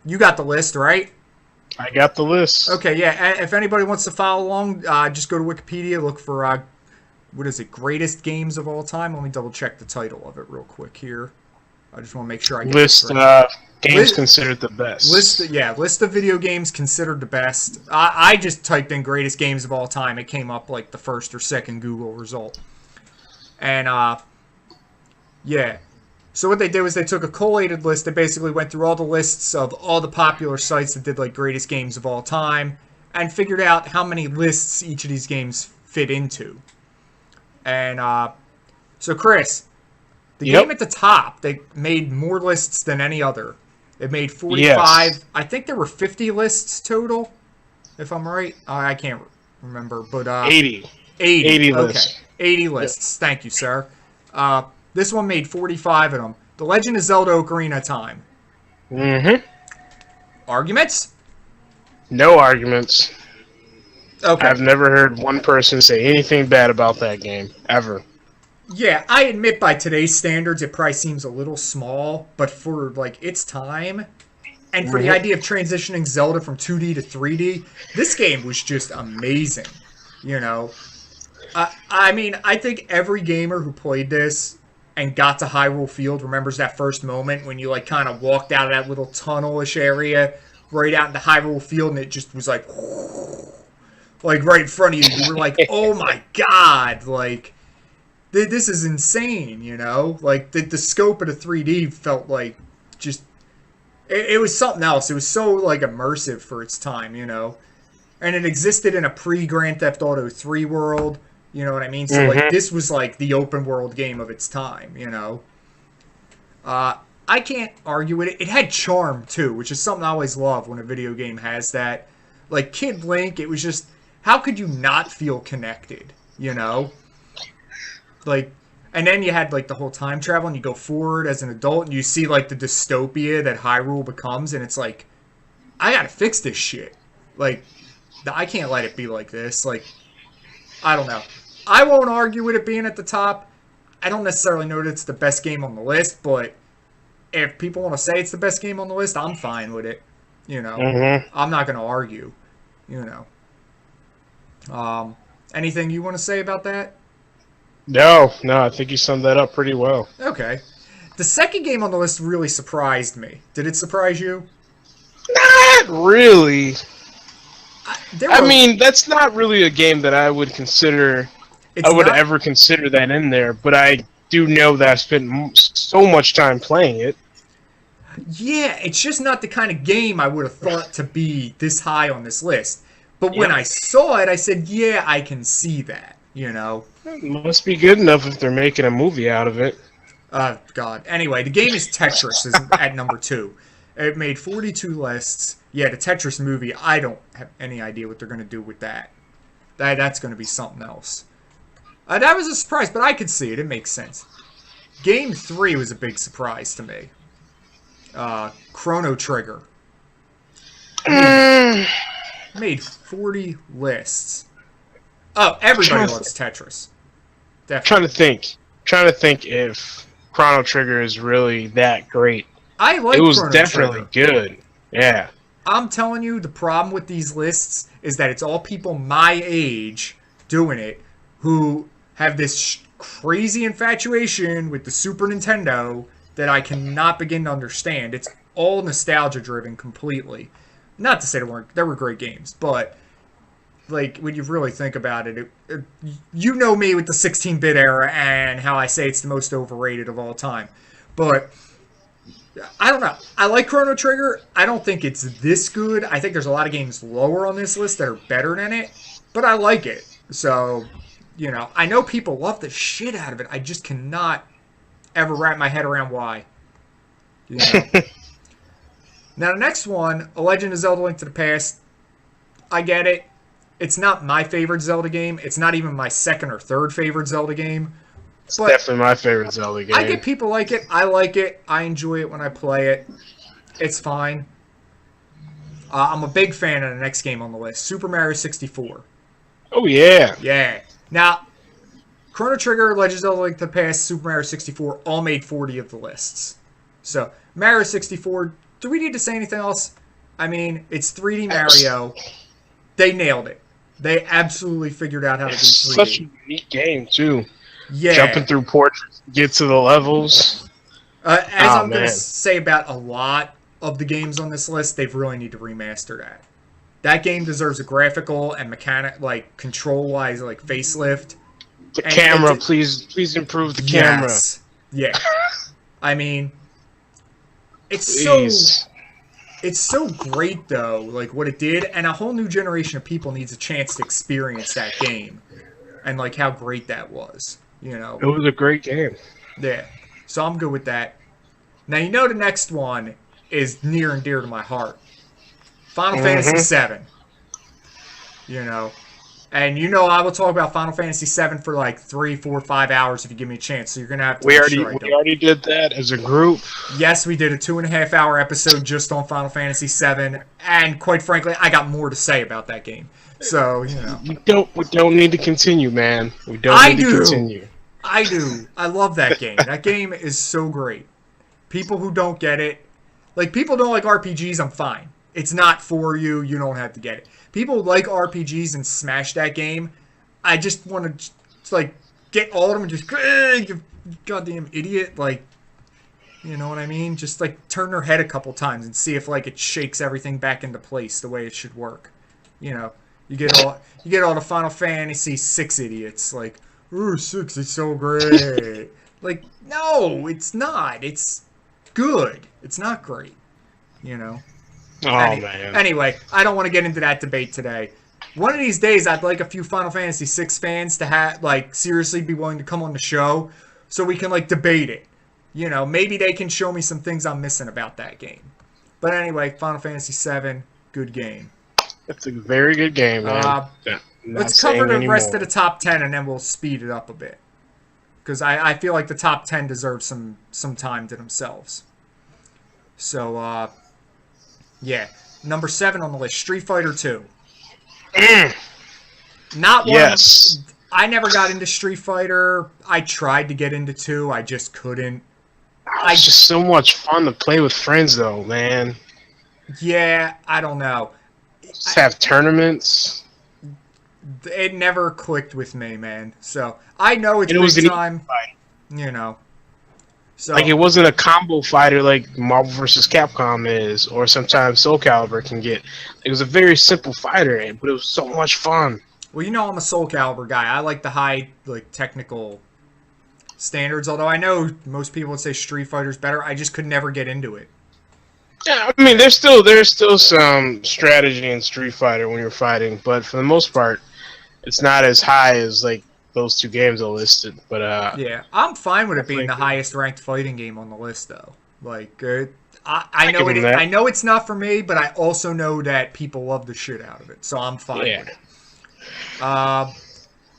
You got the list, right? I got the list. Okay, yeah. If anybody wants to follow along, just go to Wikipedia, look for what is it, greatest games of all time. Let me double check the title of it real quick here. I just want to make sure I get this List correct. games considered the best. List of video games considered the best. I just typed in greatest games of all time. It came up like the first or second Google result. And yeah. So what they did was they took a collated list. They basically went through all the lists of all the popular sites that did like greatest games of all time and figured out how many lists each of these games fit into. And so Chris, the game at the top, they made more lists than any other. It made 45. Yes. I think there were 50 lists total, if I'm right. I can't remember, but 80. 80. 80 Okay. lists. 80 lists. Yep. Thank you, sir. This one made 45 of them. The Legend of Zelda Ocarina of Time. Mm-hmm. Arguments? No arguments. Okay. I've never heard one person say anything bad about that game, ever. Yeah, I admit by today's standards it probably seems a little small, but for like its time and for the idea of transitioning Zelda from 2D to 3D, this game was just amazing. You know, I mean, I think every gamer who played this and got to Hyrule Field remembers that first moment when you like kind of walked out of that little tunnelish area right out into Hyrule Field and it just was like right in front of you. You were like, oh my god, like this is insane, you know? Like the scope of the 3D felt like just it was something else. It was so like immersive for its time, you know. And it existed in a pre-Grand Theft Auto 3 world. You know what I mean? So, like, this was, like, the open-world game of its time, you know? I can't argue with it. It had charm, too, which is something I always love when a video game has that. Like, Kid Link, it was just... How could you not feel connected, you know? Like... And then you had, like, the whole time travel, and you go forward as an adult, and you see, like, the dystopia that Hyrule becomes, and it's like, I gotta fix this shit. Like, I can't let it be like this. Like, I don't know. I won't argue with it being at the top. I don't necessarily know that it's the best game on the list, but if people want to say it's the best game on the list, I'm fine with it. You know, I'm not going to argue. You know. Anything you want to say about that? No, I think you summed that up pretty well. Okay. The second game on the list really surprised me. Did it surprise you? Not really. I mean, that's not really a game that I would consider... I would ever consider that in there, but I do know that I spent so much time playing it. Yeah, it's just not the kind of game I would have thought to be this high on this list. But when I saw it, I said, yeah, I can see that, you know. It must be good enough if they're making a movie out of it. God. Anyway, the game is Tetris is at number 2. It made 42 lists. Yeah, the Tetris movie, I don't have any idea what they're going to do with that. That's going to be something else. That was a surprise, but I could see it. It makes sense. Game 3 was a big surprise to me. Chrono Trigger. Made 40 lists. Oh, everybody loves Tetris. Definitely. Trying to think if Chrono Trigger is really that great. I like it was Chrono definitely Trigger. Good. Yeah. I'm telling you, the problem with these lists is that it's all people my age doing it who have this crazy infatuation with the Super Nintendo that I cannot begin to understand. It's all nostalgia driven completely. Not to say there were great games, but like when you really think about it, you know me with the 16-bit era and how I say it's the most overrated of all time. But I don't know. I like Chrono Trigger. I don't think it's this good. I think there's a lot of games lower on this list that are better than it, but I like it. So, you know, I know people love the shit out of it. I just cannot ever wrap my head around why. You know? Now, the next one, A Legend of Zelda Link to the Past, I get it. It's not my favorite Zelda game. It's not even my second or third favorite Zelda game. It's definitely my favorite Zelda game. I get people like it. I like it. I enjoy it when I play it. It's fine. I'm a big fan of the next game on the list, Super Mario 64. Oh, yeah. Yeah. Now, Chrono Trigger, Legend of Zelda Link to the Past, Super Mario 64 all made 40 of the lists. So, Mario 64, do we need to say anything else? I mean, it's 3D Mario. They nailed it. They absolutely figured out how to do 3D. Such a unique game, too. Yeah. Jumping through portraits, get to the levels. I'm going to say about a lot of the games on this list, they really need to remaster that. That game deserves a graphical and mechanic, like control-wise, like facelift. The camera, please improve the camera. Yeah. I mean, it's so great though, like what it did, and a whole new generation of people needs a chance to experience that game, and like how great that was. You know, it was a great game. Yeah. So I'm good with that. Now you know the next one is near and dear to my heart. Final Fantasy VII. You know. And you know I will talk about Final Fantasy VII for like 3, 4, 5 hours if you give me a chance. So you're gonna have to. We already did that as a group. Yes, we did a 2.5-hour episode just on Final Fantasy VII, and quite frankly, I got more to say about that game. So you know, we don't need to continue, man. We don't need to continue. I do. I love that game. That game is so great. People who don't get it, like people don't like RPGs, I'm fine. It's not for you. You don't have to get it. People like RPGs and smash that game. I just want to like get all of them and just you goddamn idiot. Like, you know what I mean? Just like turn their head a couple times and see if like it shakes everything back into place the way it should work. You know, you get all the Final Fantasy 6 idiots like, ooh, 6 is so great. Like, no, it's not. It's good. It's not great. You know. Oh, man. Anyway, I don't want to get into that debate today. One of these days, I'd like a few Final Fantasy VI fans to like seriously be willing to come on the show so we can like debate it. You know, maybe they can show me some things I'm missing about that game. But anyway, Final Fantasy VII, good game. It's a very good game, man. Let's cover the rest of the top 10 and then we'll speed it up a bit. Because I feel like the top 10 deserve some time to themselves. So, yeah. Number 7 on the list, Street Fighter 2. Not one. Yes. I never got into Street Fighter. I tried to get into 2. I just couldn't. It's just so much fun to play with friends, though, man. Yeah, I don't know. Just have tournaments. It never clicked with me, man. So I know it's big time. You know. So, like, it wasn't a combo fighter like Marvel vs. Capcom is, or sometimes Soul Calibur can get. It was a very simple fighter, but it was so much fun. Well, you know I'm a Soul Calibur guy. I like the high, like, technical standards, although I know most people would say Street Fighter's better. I just could never get into it. Yeah, I mean, there's still some strategy in Street Fighter when you're fighting, but for the most part, it's not as high as, like, those two games I listed, but yeah, I'm fine with it being the highest ranked fighting game on the list, though. Like, I know it. I know it's not for me, but I also know that people love the shit out of it, so I'm fine with it. All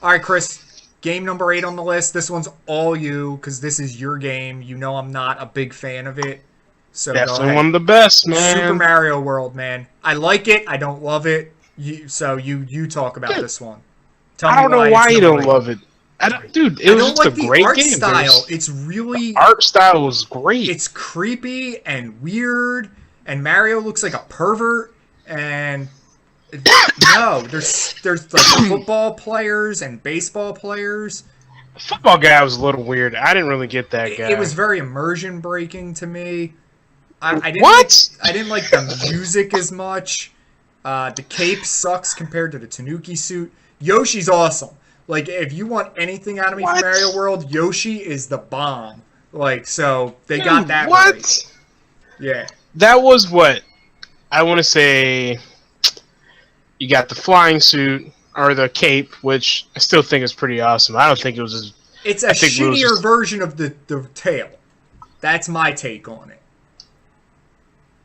right, Chris. Game number 8 on the list. This one's all you, because this is your game. You know I'm not a big fan of it. So definitely one of the best, man. Super Mario World, man. I like it. I don't love it. You talk about this one. I don't know why you don't love it. Dude, it was just a great game. Style. It's really... The art style was great. It's creepy and weird, and Mario looks like a pervert, and... No, there's like football players and baseball players. The football guy was a little weird. I didn't really get that guy. It was very immersion breaking to me. I didn't I didn't like the music as much. The cape sucks compared to the Tanuki suit. Yoshi's awesome. Like, if you want anything out of me from Mario World, Yoshi is the bomb. Like, so they got that right. Yeah. That was what? I want to say you got the flying suit, or the cape, which I still think is pretty awesome. I don't think it was as... It's a shittier version of the tail. That's my take on it.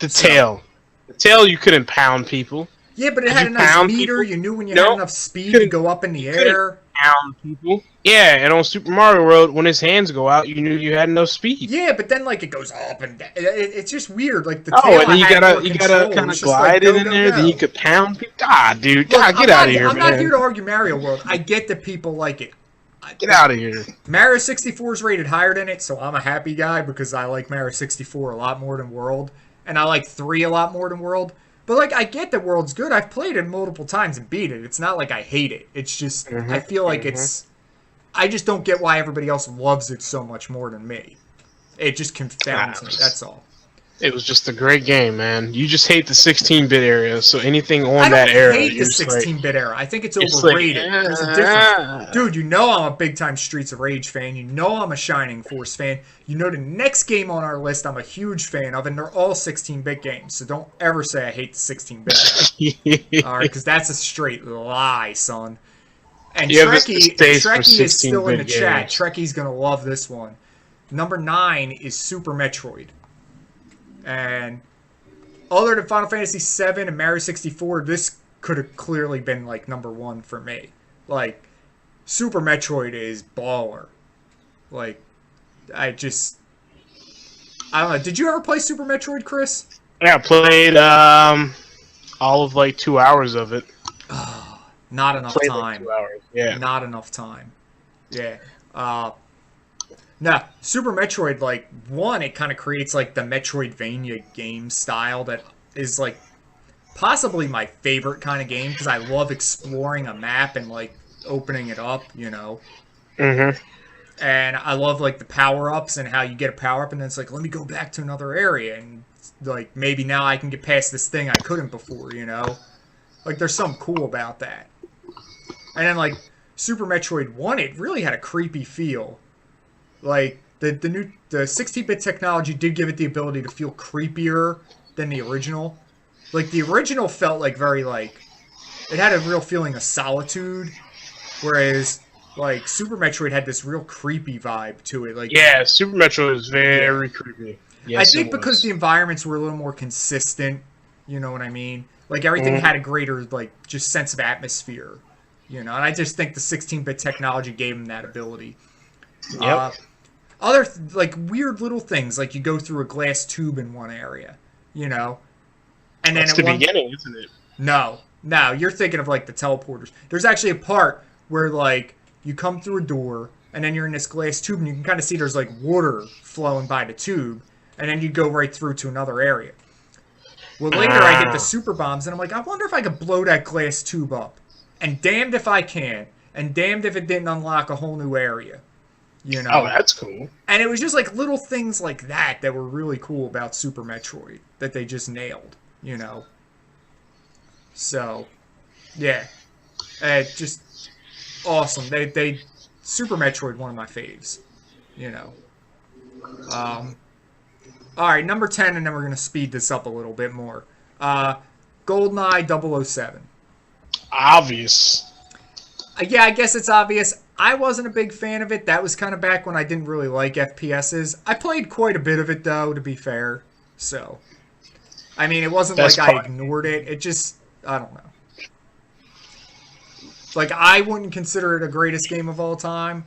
The tail. The tail, you couldn't pound people. Yeah, but it had a nice meter. People? You knew when you had enough speed to go up in the air. Pound people. Yeah, and on Super Mario World, when his hands go out, you knew you had enough speed. Yeah, but then like it goes up and down. It's just weird. Like the tail. And then you gotta kind of glide it in there. Then you could pound people. Dude, get out of here, man. I'm not here to argue Mario World. I get that people like it. Get out of here. Mario 64 is rated higher than it, so I'm a happy guy because I like Mario 64 a lot more than World. and I like 3 a lot more than World. But like, I get that World's good. I've played it multiple times and beat it. It's not like I hate it. It's just I feel like it's. I just don't get why everybody else loves it so much more than me. It just confounds me. That's all. It was just a great game, man. You just hate the 16-bit era, so anything on that era. I hate the 16-bit era. I think it's overrated. Like, There's a difference. Dude, you know I'm a big-time Streets of Rage fan. You know I'm a Shining Force fan. You know the next game on our list I'm a huge fan of, and they're all 16-bit games. So don't ever say I hate the 16-bit. All right, because that's a straight lie, son. And Trekkie is still in the chat. Trekkie's going to love this one. Number 9 is Super Metroid. And other than Final Fantasy VII and Mario 64, this could have clearly been like number 1 for me. Like, Super Metroid is baller. Like, I don't know. Did you ever play Super Metroid, Chris? Yeah, I played all of like 2 hours of it. Not enough time. Like 2 hours. Yeah. Not enough time. Yeah. No, Super Metroid, like, 1, it kind of creates, like, the Metroidvania game style that is, like, possibly my favorite kind of game, because I love exploring a map and, like, opening it up, you know? Mm-hmm. And I love, like, the power-ups and how you get a power-up, and then it's like, let me go back to another area, and, like, maybe now I can get past this thing I couldn't before, you know? Like, there's something cool about that. And then, like, Super Metroid 1, it really had a creepy feel. Like, the 16-bit technology did give it the ability to feel creepier than the original. Like, the original felt like very, like, it had a real feeling of solitude, whereas, like, Super Metroid had this real creepy vibe to it. Like, yeah, Super Metroid was very creepy. Yes, I think because the environments were a little more consistent, you know what I mean? Like, everything had a greater, like, just sense of atmosphere, you know? And I just think the 16-bit technology gave them that ability. Yep. Other, like, weird little things, like you go through a glass tube in one area, you know? And then that's the beginning, isn't it? No, you're thinking of, like, the teleporters. There's actually a part where, like, you come through a door, and then you're in this glass tube, and you can kind of see there's, like, water flowing by the tube, and then you go right through to another area. Well, later I get the super bombs, and I'm like, I wonder if I could blow that glass tube up. And damned if I can, and damned if it didn't unlock a whole new area. You know? Oh, that's cool. And it was just like little things like that were really cool about Super Metroid that they just nailed, you know? So, yeah. Just awesome. They Super Metroid, one of my faves, you know? Alright, number 10, and then we're going to speed this up a little bit more. GoldenEye 007. Obvious. Yeah, I guess it's obvious. I wasn't a big fan of it. That was kind of back when I didn't really like FPSs. I played quite a bit of it, though, to be fair. So, I mean, it wasn't like I ignored it. It just, I don't know. Like, I wouldn't consider it a greatest game of all time.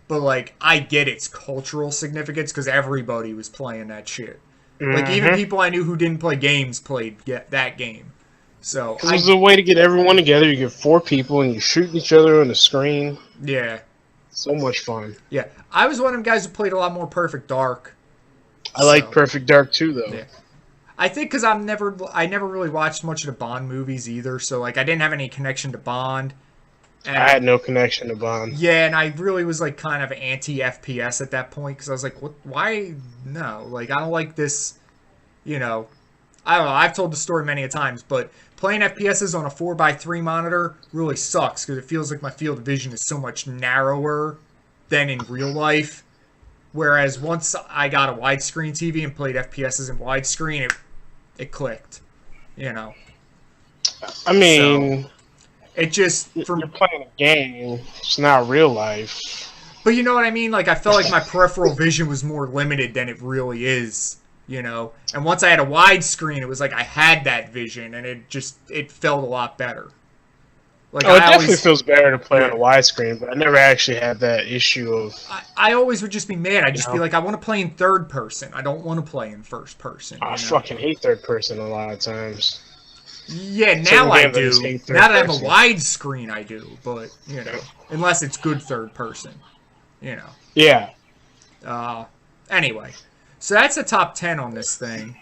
But, like, I get its cultural significance because everybody was playing that shit. Like, even people I knew who didn't play games played that game. So it was a way to get everyone together. You get 4 people and you shoot each other on the screen. Yeah. So much fun. Yeah. I was one of them guys who played a lot more Perfect Dark. I like Perfect Dark too, though. Yeah. I think because I never really watched much of the Bond movies either, so like I didn't have any connection to Bond. And I had no connection to Bond. Yeah, and I really was like kind of anti-FPS at that point because I was like, what? Why? No, like I don't like this. You know, I don't know. I've told the story many a times, but playing FPSs on a 4x3 monitor really sucks because it feels like my field of vision is so much narrower than in real life. Whereas once I got a widescreen TV and played FPSs in widescreen, it clicked. You know. I mean, so, it just you're playing a game. It's not real life. But you know what I mean? Like I felt like my peripheral vision was more limited than it really is. You know, and once I had a widescreen, it was like I had that vision, and it felt a lot better. Like it definitely feels better to play on a widescreen, but I never actually had that issue of. I always would just be mad. I'd just be like, I want to play in third person. I don't want to play in first person. I fucking hate third person a lot of times. Yeah, now I do. Now that I have a widescreen, I do. But you know, unless it's good third person, you know. Yeah. Anyway. So that's the top 10 on this thing.